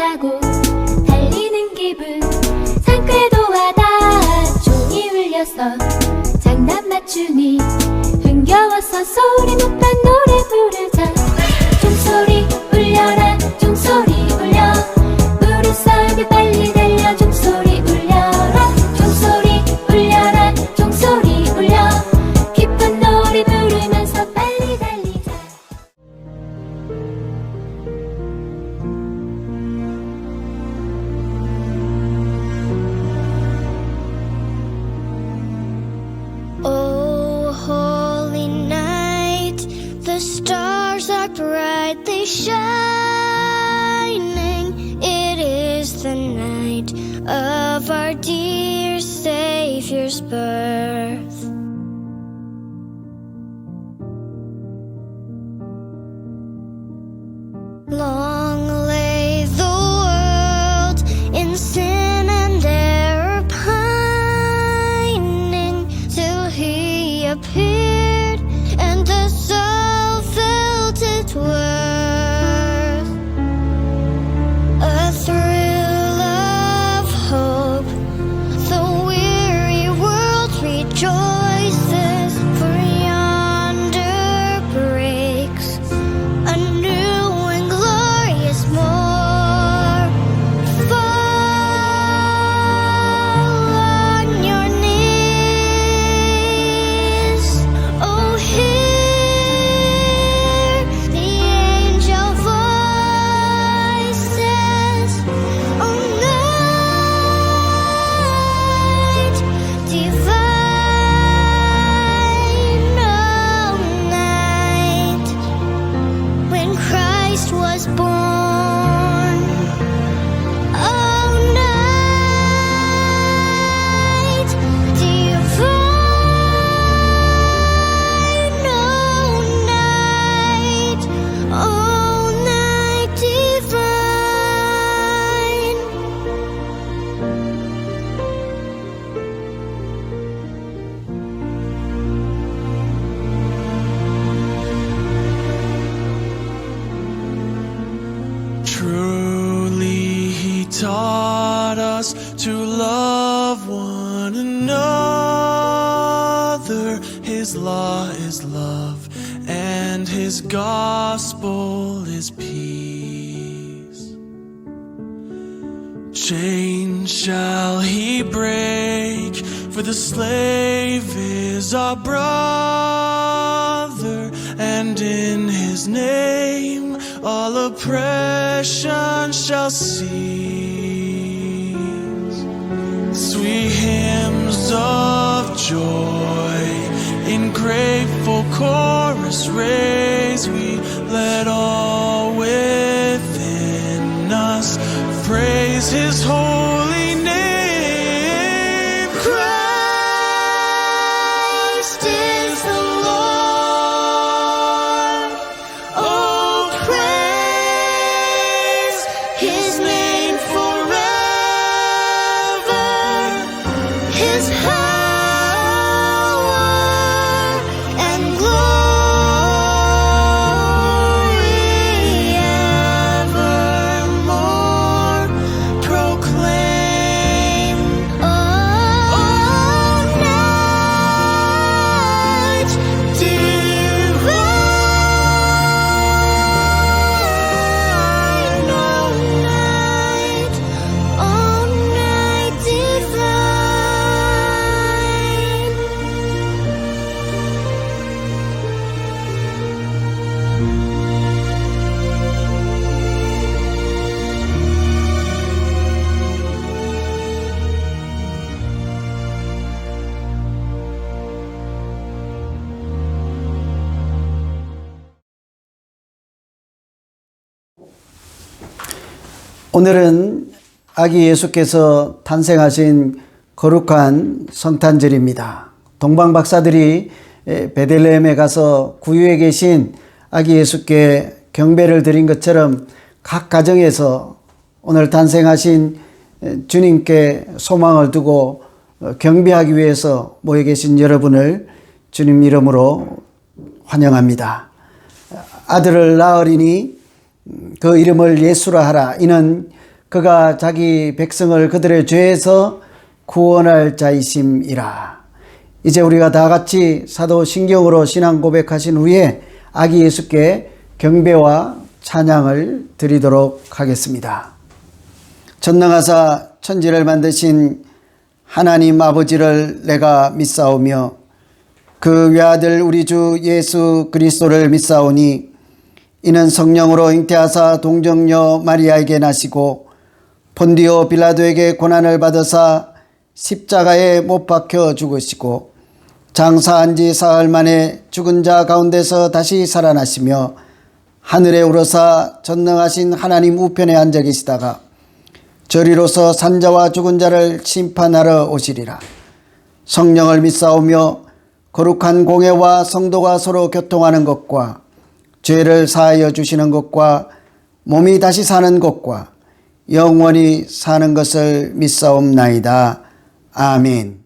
타고 달리는 기분 상쾌도하다. 종이 울려서 장난 맞추니 흥겨워서 소리 높여 노래 부르자. 종소리 울려라 종소리 울려 부르사게 빨리 달려 종소리 울려라 종소리 울려라 종소리 울려 기쁜 노래 부르면서 빨리 달리자. Oh, holy night, the stars are brightly shining. It is the night of our dear Savior's birth. Long lay the world in sin and error pining, till he appeared and the soul felt its worth. A thrill of hope, the weary world rejoices, for yonder breaks a new and glorious morn. Fall on your knees, oh hear the angel voices, oh night divine, oh night when Christ was born, oh night divine, oh night divine. Truly he taught us to love one another. His law is love and his gospel is peace. Chains shall he break, for the slave is our brother, and in his name all oppression shall cease. Sweet hymns of joy in grateful chorus raise we, let all within us praise his holy name. Christ is the Lord. Oh, praise his name forever. His power and glory evermore proclaim. Oh, night divine, oh night divine. 오늘은 아기 예수께서 탄생하신 거룩한 성탄절입니다. 동방 박사들이 베들레헴에 가서 구유에 계신 아기 예수께 경배를 드린 것처럼 각 가정에서 오늘 탄생하신 주님께 소망을 두고 경배하기 위해서 모여 계신 여러분을 주님 이름으로 환영합니다. 아들을 낳으리니 그 이름을 예수라 하라. 이는 그가 자기 백성을 그들의 죄에서 구원할 자이심이라. 이제 우리가 다 같이 사도신경으로 신앙 고백하신 후에 아기 예수께 경배와 찬양을 드리도록 하겠습니다. 전능하사 천지를 만드신 하나님 아버지를 내가 믿사오며 그 외아들 우리 주 예수 그리스도를 믿사오니 이는 성령으로 잉태하사 동정녀 마리아에게 나시고 본디오 빌라도에게 고난을 받으사 십자가에 못 박혀 죽으시고 장사한 지 사흘 만에 죽은 자 가운데서 다시 살아나시며 하늘에 오르사 전능하신 하나님 우편에 앉아 계시다가 저리로서 산자와 죽은 자를 심판하러 오시리라. 성령을 믿사오며 거룩한 공회와 성도가 서로 교통하는 것과 죄를 사하여 주시는 것과 몸이 다시 사는 것과 영원히 사는 것을 믿사옵나이다. 아멘.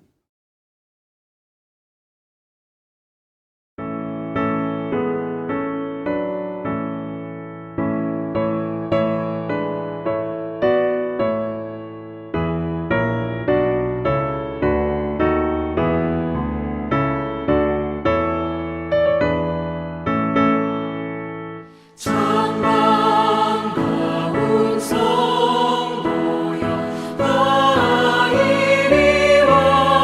찬양가운 성도여 다 이리 와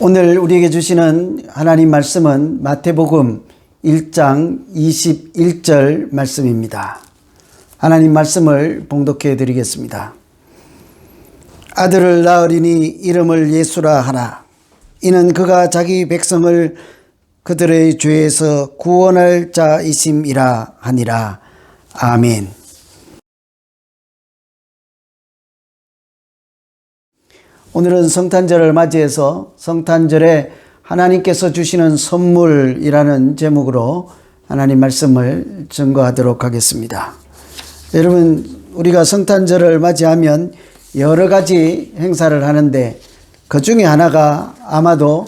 오늘 우리에게 주시는 하나님 말씀은 마태복음 1장 21절 말씀입니다. 하나님 말씀을 봉독해 드리겠습니다. 아들을 낳으리니 이름을 예수라 하나. 이는 그가 자기 백성을 그들의 죄에서 구원할 자이심이라 하니라. 아멘. 오늘은 성탄절을 맞이해서 성탄절에 하나님께서 주시는 선물이라는 제목으로 하나님 말씀을 증거하도록 하겠습니다. 여러분, 우리가 성탄절을 맞이하면 여러 가지 행사를 하는데 그 중에 하나가 아마도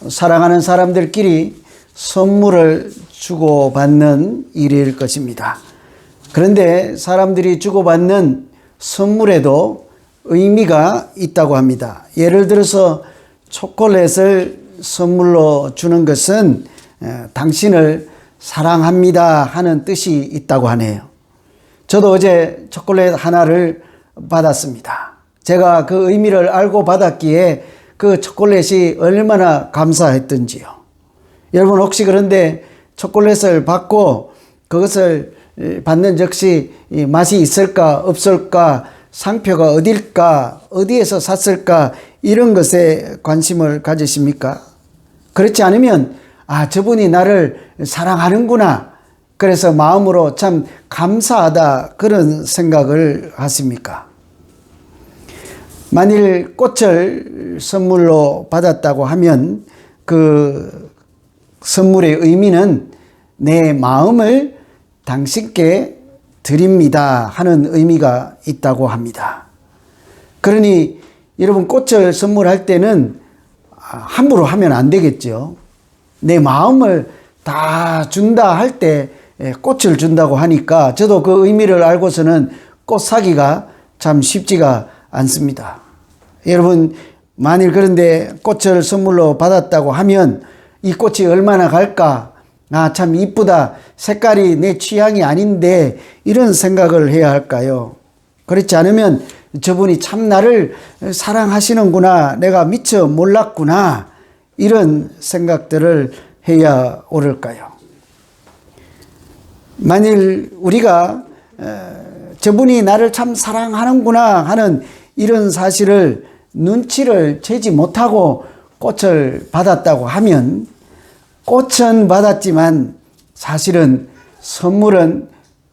사랑하는 사람들끼리 선물을 주고받는 일일 것입니다. 그런데 사람들이 주고받는 선물에도 의미가 있다고 합니다. 예를 들어서 초콜릿을 선물로 주는 것은 당신을 사랑합니다 하는 뜻이 있다고 하네요. 저도 어제 초콜릿 하나를 받았습니다. 제가 그 의미를 알고 받았기에 그 초콜릿이 얼마나 감사했던지요. 여러분, 혹시 그런데 초콜릿을 받고 그것을 받는 즉시 맛이 있을까 없을까, 상표가 어딜까, 어디에서 샀을까, 이런 것에 관심을 가지십니까? 그렇지 않으면 저분이 나를 사랑하는구나, 그래서 마음으로 참 감사하다, 그런 생각을 하십니까? 만일 꽃을 선물로 받았다고 하면 그 선물의 의미는 내 마음을 당신께 드립니다 하는 의미가 있다고 합니다. 그러니 여러분, 꽃을 선물할 때는 함부로 하면 안 되겠죠. 내 마음을 다 준다 할 때 꽃을 준다고 하니까 저도 그 의미를 알고서는 꽃 사기가 참 쉽지가 않습니다. 여러분, 만일 그런데 꽃을 선물로 받았다고 하면 이 꽃이 얼마나 갈까? 참 이쁘다. 색깔이 내 취향이 아닌데, 이런 생각을 해야 할까요? 그렇지 않으면 저분이 참 나를 사랑하시는구나, 내가 미처 몰랐구나, 이런 생각들을 해야 옳을까요? 만일 우리가 저분이 나를 참 사랑하는구나 하는 이런 사실을 눈치를 채지 못하고 꽃을 받았다고 하면, 꽃은 받았지만 사실은 선물은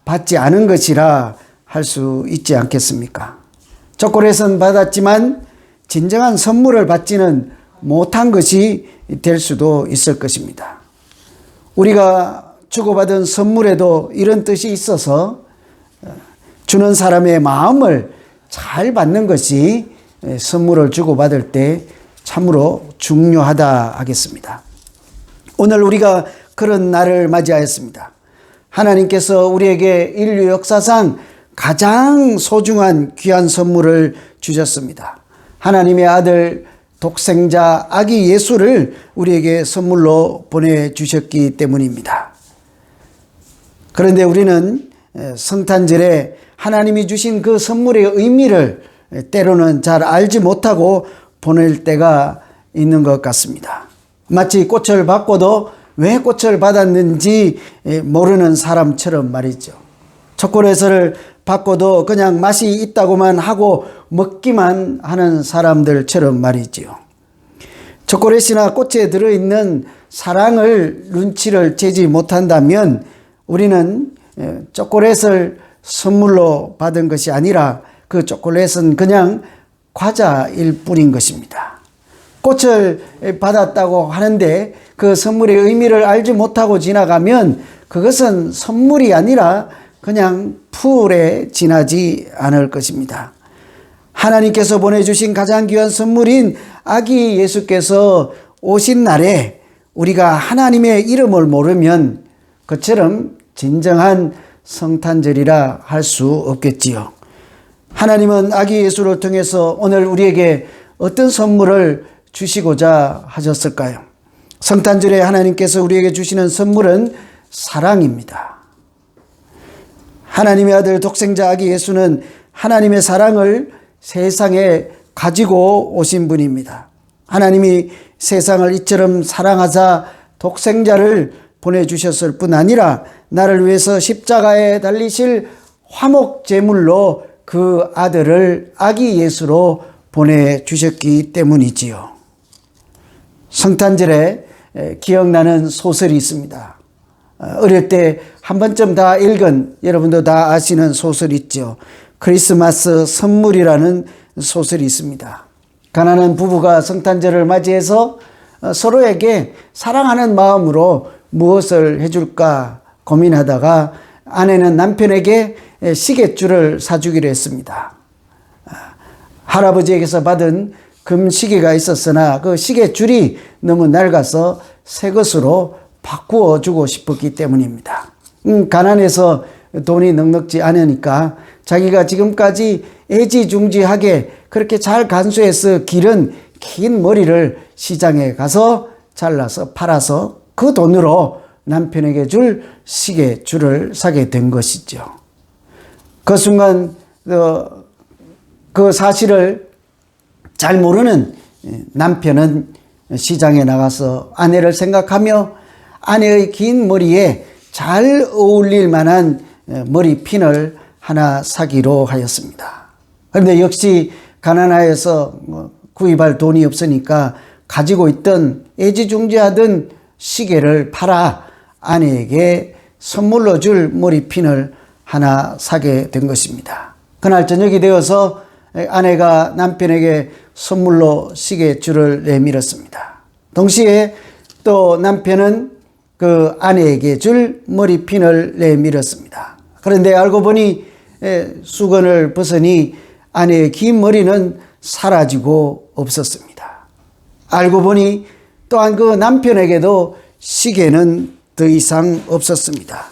받지 않은 것이라 할 수 있지 않겠습니까? 초콜릿은 받았지만 진정한 선물을 받지는 못한 것이 될 수도 있을 것입니다. 우리가 주고받은 선물에도 이런 뜻이 있어서 주는 사람의 마음을 잘 받는 것이 선물을 주고받을 때 참으로 중요하다 하겠습니다. 오늘 우리가 그런 날을 맞이하였습니다. 하나님께서 우리에게 인류 역사상 가장 소중한 귀한 선물을 주셨습니다. 하나님의 아들 독생자 아기 예수를 우리에게 선물로 보내주셨기 때문입니다. 그런데 우리는 성탄절에 하나님이 주신 그 선물의 의미를 때로는 잘 알지 못하고 보낼 때가 있는 것 같습니다. 마치 꽃을 받고도 왜 꽃을 받았는지 모르는 사람처럼 말이죠. 초콜릿을 받고도 그냥 맛이 있다고만 하고 먹기만 하는 사람들처럼 말이죠. 초콜릿이나 꽃에 들어있는 사랑을 눈치를 채지 못한다면 우리는 초콜릿을 선물로 받은 것이 아니라 그 초콜릿은 그냥 과자일 뿐인 것입니다. 꽃을 받았다고 하는데 그 선물의 의미를 알지 못하고 지나가면 그것은 선물이 아니라 그냥 풀에 지나지 않을 것입니다. 하나님께서 보내주신 가장 귀한 선물인 아기 예수께서 오신 날에 우리가 하나님의 이름을 모르면 그처럼 진정한 성탄절이라 할 수 없겠지요. 하나님은 아기 예수를 통해서 오늘 우리에게 어떤 선물을 주시고자 하셨을까요? 성탄절에 하나님께서 우리에게 주시는 선물은 사랑입니다. 하나님의 아들 독생자 아기 예수는 하나님의 사랑을 세상에 가지고 오신 분입니다. 하나님이 세상을 이처럼 사랑하사 독생자를 보내주셨을 뿐 아니라 나를 위해서 십자가에 달리실 화목 제물로 그 아들을 아기 예수로 보내주셨기 때문이지요. 성탄절에 기억나는 소설이 있습니다. 어릴 때 한 번쯤 다 읽은, 여러분도 다 아시는 소설이 있죠. 크리스마스 선물이라는 소설이 있습니다. 가난한 부부가 성탄절을 맞이해서 서로에게 사랑하는 마음으로 무엇을 해줄까 고민하다가 아내는 남편에게 시계줄을 사주기로 했습니다. 할아버지에게서 받은 금시계가 있었으나 그 시계줄이 너무 낡아서 새 것으로 바꾸어 주고 싶었기 때문입니다. 가난해서 돈이 넉넉지 않으니까 자기가 지금까지 애지중지하게 그렇게 잘 간수해서 기른 긴 머리를 시장에 가서 잘라서 팔아서 그 돈으로 남편에게 줄 시계줄을 사게 된 것이죠. 그 순간 그 사실을 잘 모르는 남편은 시장에 나가서 아내를 생각하며 아내의 긴 머리에 잘 어울릴 만한 머리핀을 하나 사기로 하였습니다. 그런데 역시 가난하여서 구입할 돈이 없으니까 가지고 있던 애지중지하던 시계를 팔아 아내에게 선물로 줄 머리핀을 하나 사게 된 것입니다. 그날 저녁이 되어서 아내가 남편에게 선물로 시계줄을 내밀었습니다. 동시에 또 남편은 그 아내에게 줄 머리핀을 내밀었습니다. 그런데 알고 보니 수건을 벗으니 아내의 긴 머리는 사라지고 없었습니다. 알고 보니 또한 그 남편에게도 시계는 더 이상 없었습니다.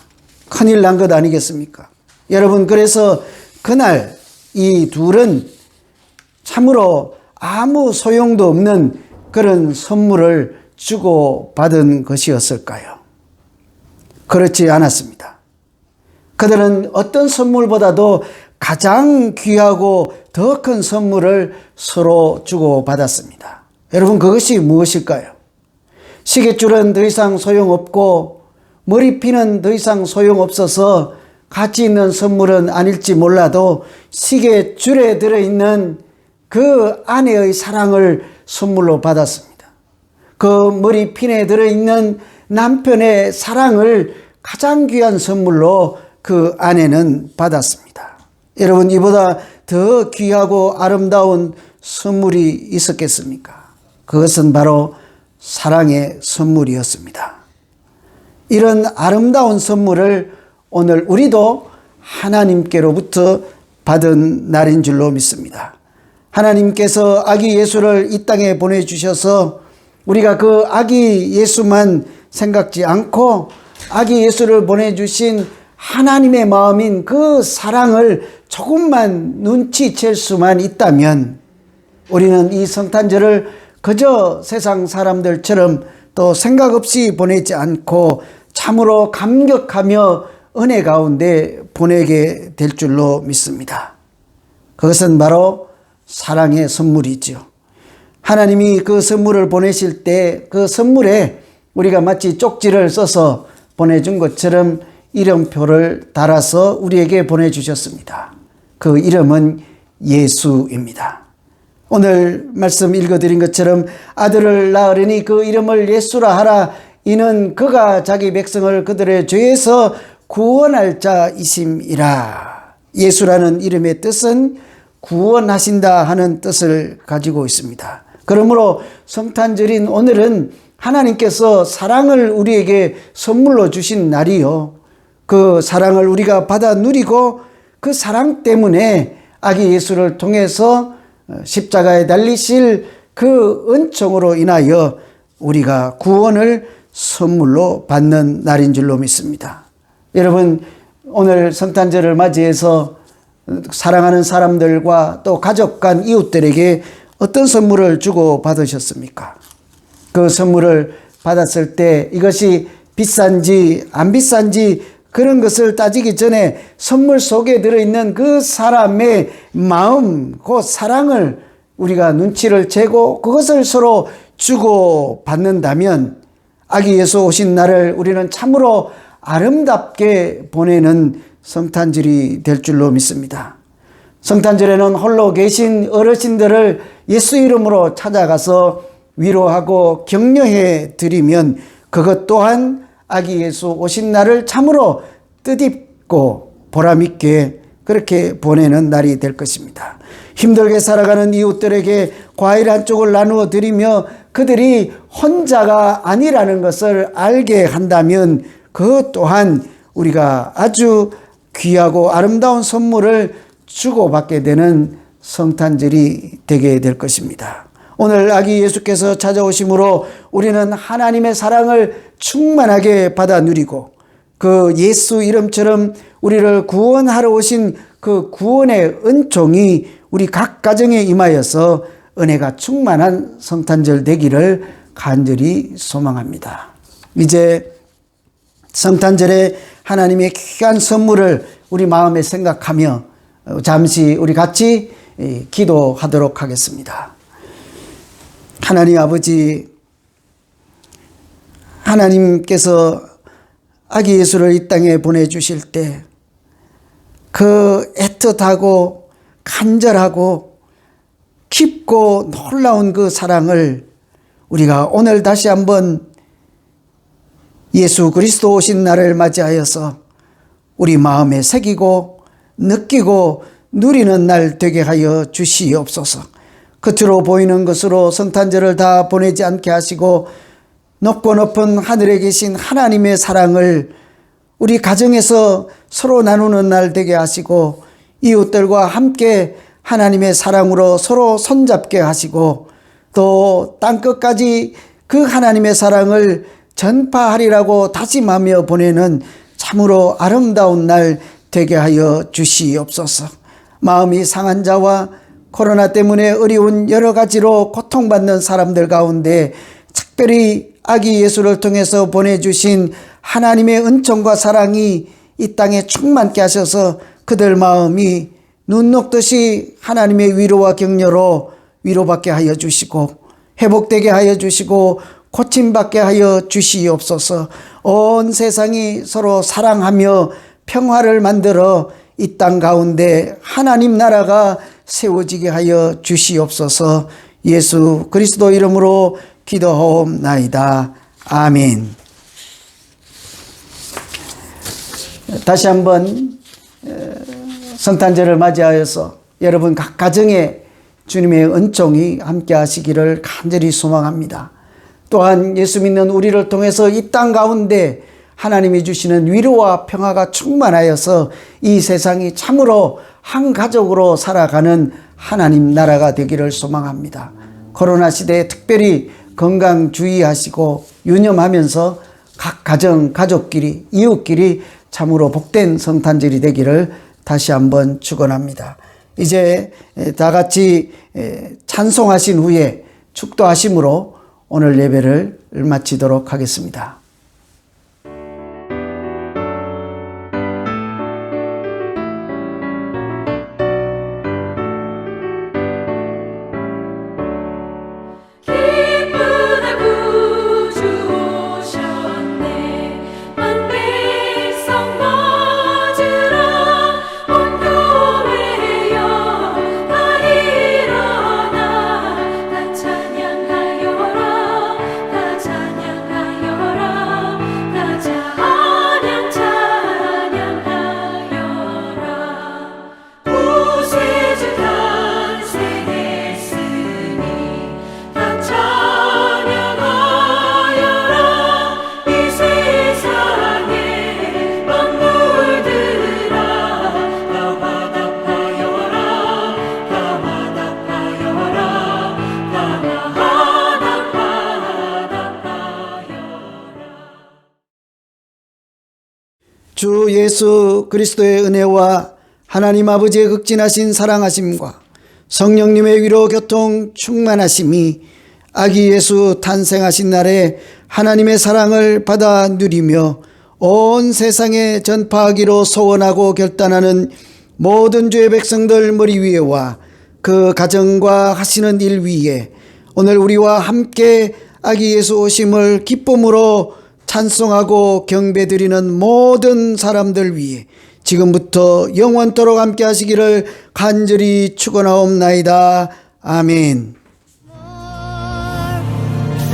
큰일 난 것 아니겠습니까? 여러분, 그래서 그날 이 둘은 참으로 아무 소용도 없는 그런 선물을 주고받은 것이었을까요? 그렇지 않았습니다. 그들은 어떤 선물보다도 가장 귀하고 더 큰 선물을 서로 주고받았습니다. 여러분, 그것이 무엇일까요? 시계줄은 더 이상 소용없고 머리핀은 더 이상 소용없어서 가치 있는 선물은 아닐지 몰라도 시계줄에 들어있는 그 아내의 사랑을 선물로 받았습니다. 그 머리핀에 들어있는 남편의 사랑을 가장 귀한 선물로 그 아내는 받았습니다. 여러분, 이보다 더 귀하고 아름다운 선물이 있었겠습니까? 그것은 바로 사랑의 선물이었습니다. 이런 아름다운 선물을 오늘 우리도 하나님께로부터 받은 날인 줄로 믿습니다. 하나님께서 아기 예수를 이 땅에 보내주셔서 우리가 그 아기 예수만 생각지 않고 아기 예수를 보내주신 하나님의 마음인 그 사랑을 조금만 눈치챌 수만 있다면 우리는 이 성탄절을 그저 세상 사람들처럼 또 생각 없이 보내지 않고 참으로 감격하며 은혜 가운데 보내게 될 줄로 믿습니다. 그것은 바로 사랑의 선물이죠. 하나님이 그 선물을 보내실 때 그 선물에 우리가 마치 쪽지를 써서 보내준 것처럼 이름표를 달아서 우리에게 보내주셨습니다. 그 이름은 예수입니다. 오늘 말씀 읽어드린 것처럼 아들을 낳으려니 그 이름을 예수라 하라. 이는 그가 자기 백성을 그들의 죄에서 구원할 자이심이라. 예수라는 이름의 뜻은 구원하신다 하는 뜻을 가지고 있습니다. 그러므로 성탄절인 오늘은 하나님께서 사랑을 우리에게 선물로 주신 날이요, 그 사랑을 우리가 받아 누리고 그 사랑 때문에 아기 예수를 통해서 십자가에 달리실 그 은총으로 인하여 우리가 구원을 선물로 받는 날인 줄로 믿습니다. 여러분, 오늘 성탄절을 맞이해서 사랑하는 사람들과 또 가족 간 이웃들에게 어떤 선물을 주고 받으셨습니까? 그 선물을 받았을 때 이것이 비싼지 안 비싼지 그런 것을 따지기 전에 선물 속에 들어있는 그 사람의 마음, 그 사랑을 우리가 눈치를 채고 그것을 서로 주고 받는다면 아기 예수 오신 날을 우리는 참으로 아름답게 보내는 성탄절이 될 줄로 믿습니다. 성탄절에는 홀로 계신 어르신들을 예수 이름으로 찾아가서 위로하고 격려해 드리면 그것 또한 아기 예수 오신 날을 참으로 뜻있고 보람있게 그렇게 보내는 날이 될 것입니다. 힘들게 살아가는 이웃들에게 과일 한 쪽을 나누어 드리며 그들이 혼자가 아니라는 것을 알게 한다면 그것 또한 우리가 아주 귀하고 아름다운 선물을 주고받게 되는 성탄절이 되게 될 것입니다. 오늘 아기 예수께서 찾아오심으로 우리는 하나님의 사랑을 충만하게 받아 누리고 그 예수 이름처럼 우리를 구원하러 오신 그 구원의 은총이 우리 각 가정에 임하여서 은혜가 충만한 성탄절 되기를 간절히 소망합니다. 이제 성탄절에 하나님의 귀한 선물을 우리 마음에 생각하며 잠시 우리 같이 기도하도록 하겠습니다. 하나님 아버지, 하나님께서 아기 예수를 이 땅에 보내주실 때 그 애틋하고 간절하고 깊고 놀라운 그 사랑을 우리가 오늘 다시 한번 예수 그리스도 오신 날을 맞이하여서 우리 마음에 새기고 느끼고 누리는 날 되게 하여 주시옵소서. 겉으로 보이는 것으로 성탄절을 다 보내지 않게 하시고 높고 높은 하늘에 계신 하나님의 사랑을 우리 가정에서 서로 나누는 날 되게 하시고 이웃들과 함께 하나님의 사랑으로 서로 손잡게 하시고 또 땅끝까지 그 하나님의 사랑을 전파하리라고 다짐하며 보내는 참으로 아름다운 날 되게 하여 주시옵소서. 마음이 상한 자와 코로나 때문에 어려운 여러 가지로 고통받는 사람들 가운데 특별히 아기 예수를 통해서 보내주신 하나님의 은총과 사랑이 이 땅에 충만케 하셔서 그들 마음이 눈 녹듯이 하나님의 위로와 격려로 위로받게 하여 주시고 회복되게 하여 주시고 고침받게 하여 주시옵소서. 온 세상이 서로 사랑하며 평화를 만들어 이 땅 가운데 하나님 나라가 세워지게 하여 주시옵소서. 예수 그리스도 이름으로 기도하옵나이다. 아멘. 다시 한번 성탄절을 맞이하여서 여러분 각 가정에 주님의 은총이 함께 하시기를 간절히 소망합니다. 또한 예수 믿는 우리를 통해서 이 땅 가운데 하나님이 주시는 위로와 평화가 충만하여서 이 세상이 참으로 한 가족으로 살아가는 하나님 나라가 되기를 소망합니다. 코로나 시대에 특별히 건강 주의하시고 유념하면서 각 가정, 가족끼리, 이웃끼리 참으로 복된 성탄절이 되기를 다시 한번 축원합니다. 이제 다 같이 찬송하신 후에 축도하심으로 오늘 예배를 마치도록 하겠습니다. 주 예수 그리스도의 은혜와 하나님 아버지의 극진하신 사랑하심과 성령님의 위로 교통 충만하심이 아기 예수 탄생하신 날에 하나님의 사랑을 받아 누리며 온 세상에 전파하기로 소원하고 결단하는 모든 주의 백성들 머리 위에와 그 가정과 하시는 일 위에 오늘 우리와 함께 아기 예수 오심을 기쁨으로 찬송하고 경배드리는 모든 사람들 위해 지금부터 영원토록 함께 하시기를 간절히 축원하옵나이다. 아멘.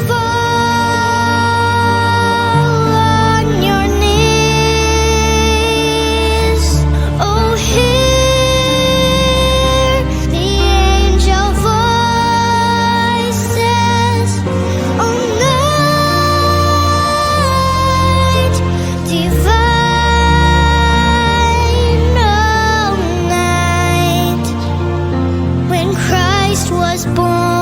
Fall on your knees. Oh, hear the angel voices. Oh, night divine, oh, night when Christ was born.